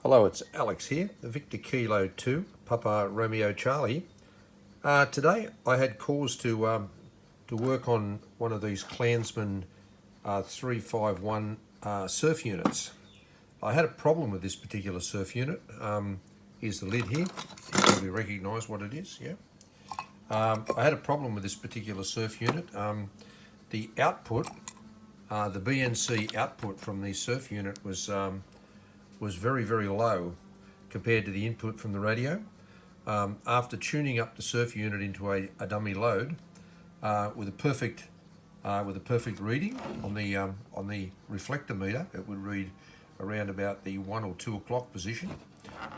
Hello, it's Alex here, the Victor Kilo 2, Papa Romeo Charlie. Today I had cause to work on one of these Clansman 351 surf units. I had a problem with this particular surf unit. Here's the lid here. You probably recognise what it is, yeah. I had a problem with this particular surf unit. The output, the BNC output from the surf unit was very, very low compared to the input from the radio. After tuning up the surf unit into a dummy load with a perfect reading on the reflector meter, it would read around about the 1 or 2 o'clock position.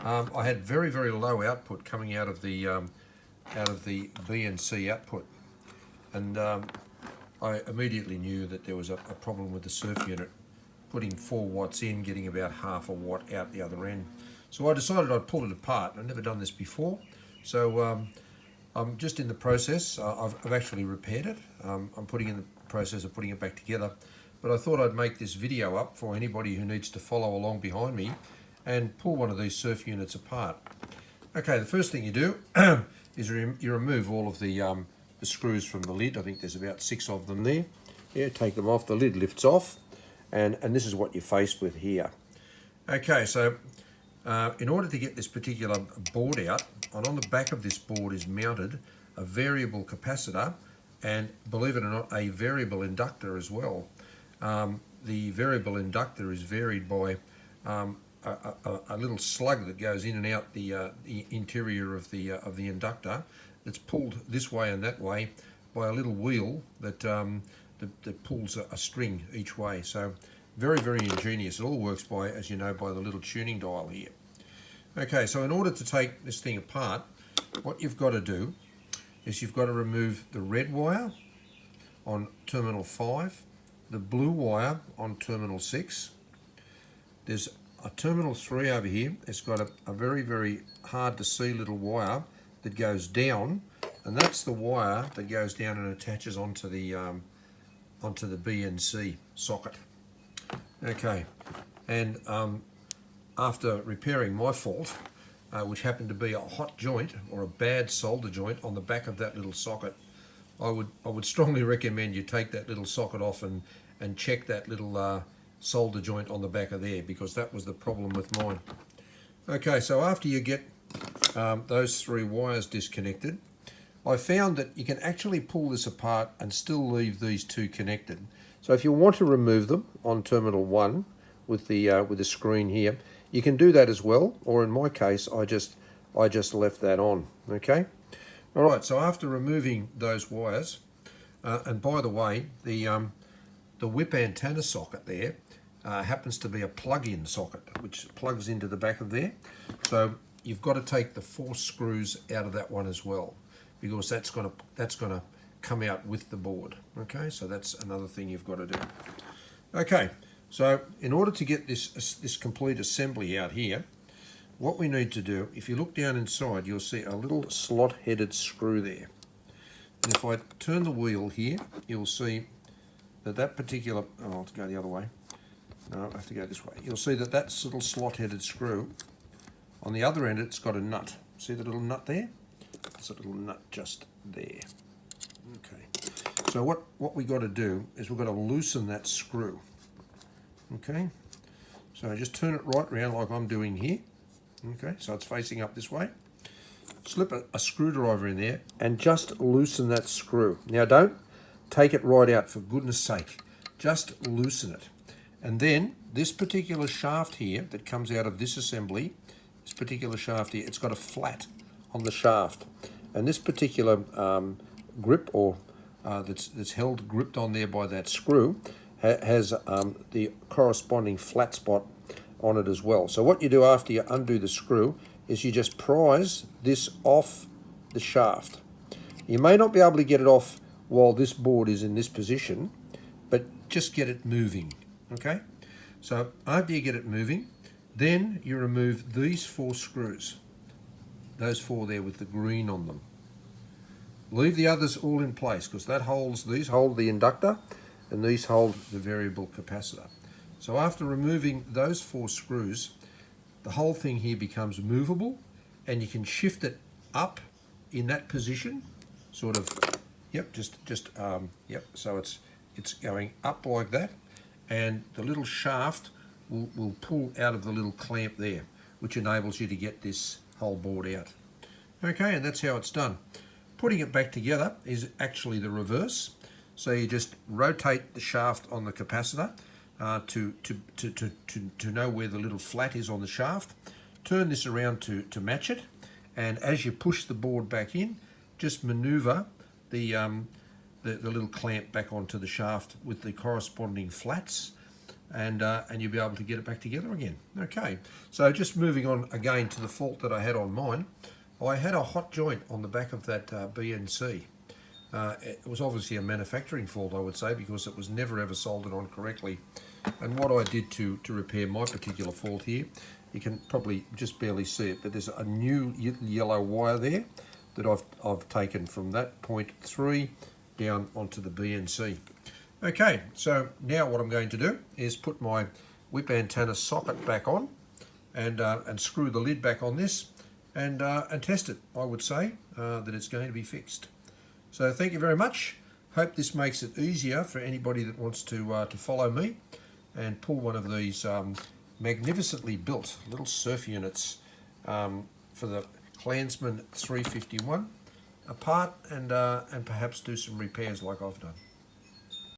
I had very, very low output coming out of the BNC output, and I immediately knew that there was a problem with the surf unit. Putting 4 watts in, getting about half a watt out the other end. So I decided I'd pull it apart. I've never done this before. So I'm just in the process. I've actually repaired it. I'm in the process of putting it back together. But I thought I'd make this video up for anybody who needs to follow along behind me and pull one of these surf units apart. Okay, the first thing you do is you remove all of the screws from the lid. I think there's about 6 of them there. Yeah, take them off. The lid lifts off. And this is what you're faced with here. Okay, so in order to get this particular board out, and on the back of this board is mounted a variable capacitor and, believe it or not, a variable inductor as well. The variable inductor is varied by a little slug that goes in and out the interior of the inductor. That's pulled this way and that way by a little wheel that pulls a string each way. So very, very ingenious. It all works by, as you know, by the little tuning dial here. Okay, so in order to take this thing apart, what you've got to do is you've got to remove the red wire on terminal 5, the blue wire on terminal 6. There's a terminal 3 over here. It's got a very, very hard to see little wire that goes down, and that's the wire that goes down and attaches onto the BNC socket. Okay, and after repairing my fault, which happened to be a hot joint or a bad solder joint on the back of that little socket, I would strongly recommend you take that little socket off and check that little solder joint on the back of there, because that was the problem with mine. Okay, so after you get those 3 wires disconnected, I found that you can actually pull this apart and still leave these 2 connected. So if you want to remove them on terminal 1 with the screen here, you can do that as well. Or in my case, I just left that on. Okay. All right. So after removing those wires, and by the way, the whip antenna socket there happens to be a plug-in socket, which plugs into the back of there. So you've got to take the 4 screws out of that one as well, because that's gonna come out with the board. Okay, so that's another thing you've got to do. Okay, so in order to get this complete assembly out here, what we need to do, if you look down inside, you'll see a little slot-headed screw there. And if I turn the wheel here, you'll see that particular, oh, I'll go the other way. No, I have to go this way. You'll see that that's little slot-headed screw. On the other end, it's got a nut. See the little nut there? It's a little nut just there. Okay. So what we got to do is we've got to loosen that screw. Okay. So just turn it right around like I'm doing here. Okay. So it's facing up this way. Slip a screwdriver in there and just loosen that screw. Now don't take it right out, for goodness sake. Just loosen it. And then this particular shaft here that comes out of this assembly, this particular shaft here, it's got a flat on the shaft, and this particular grip, or that's held gripped on there by that screw, has the corresponding flat spot on it as well. So what you do after you undo the screw is you just prise this off the shaft. You may not be able to get it off while this board is in this position, but just get it moving. Okay, so after you get it moving, then you remove these 4 screws. Those 4 there with the green on them. Leave the others all in place, because these hold the inductor and these hold the variable capacitor. So after removing those 4 screws, the whole thing here becomes movable, and you can shift it up in that position, sort of. Yep, yep. So it's going up like that, and the little shaft will pull out of the little clamp there, which enables you to get this whole board out. Okay, and that's how it's done. Putting it back together is actually the reverse. So you just rotate the shaft on the capacitor to know where the little flat is on the shaft. Turn this around to match it, and as you push the board back in, just maneuver the little clamp back onto the shaft with the corresponding flats, and you'll be able to get it back together again. Okay, so just moving on again to the fault that I had on mine. I had a hot joint on the back of that BNC. It was obviously a manufacturing fault, I would say, because it was never ever soldered on correctly. And what I did to repair my particular fault here, you can probably just barely see it, but there's a new yellow wire there that I've taken from that point 3 down onto the BNC. Okay, so now what I'm going to do is put my whip antenna socket back on, and screw the lid back on this, and test it. I would say that it's going to be fixed. So thank you very much. Hope this makes it easier for anybody that wants to follow me and pull one of these magnificently built little surf units for the Clansman 351 apart, and perhaps do some repairs like I've done.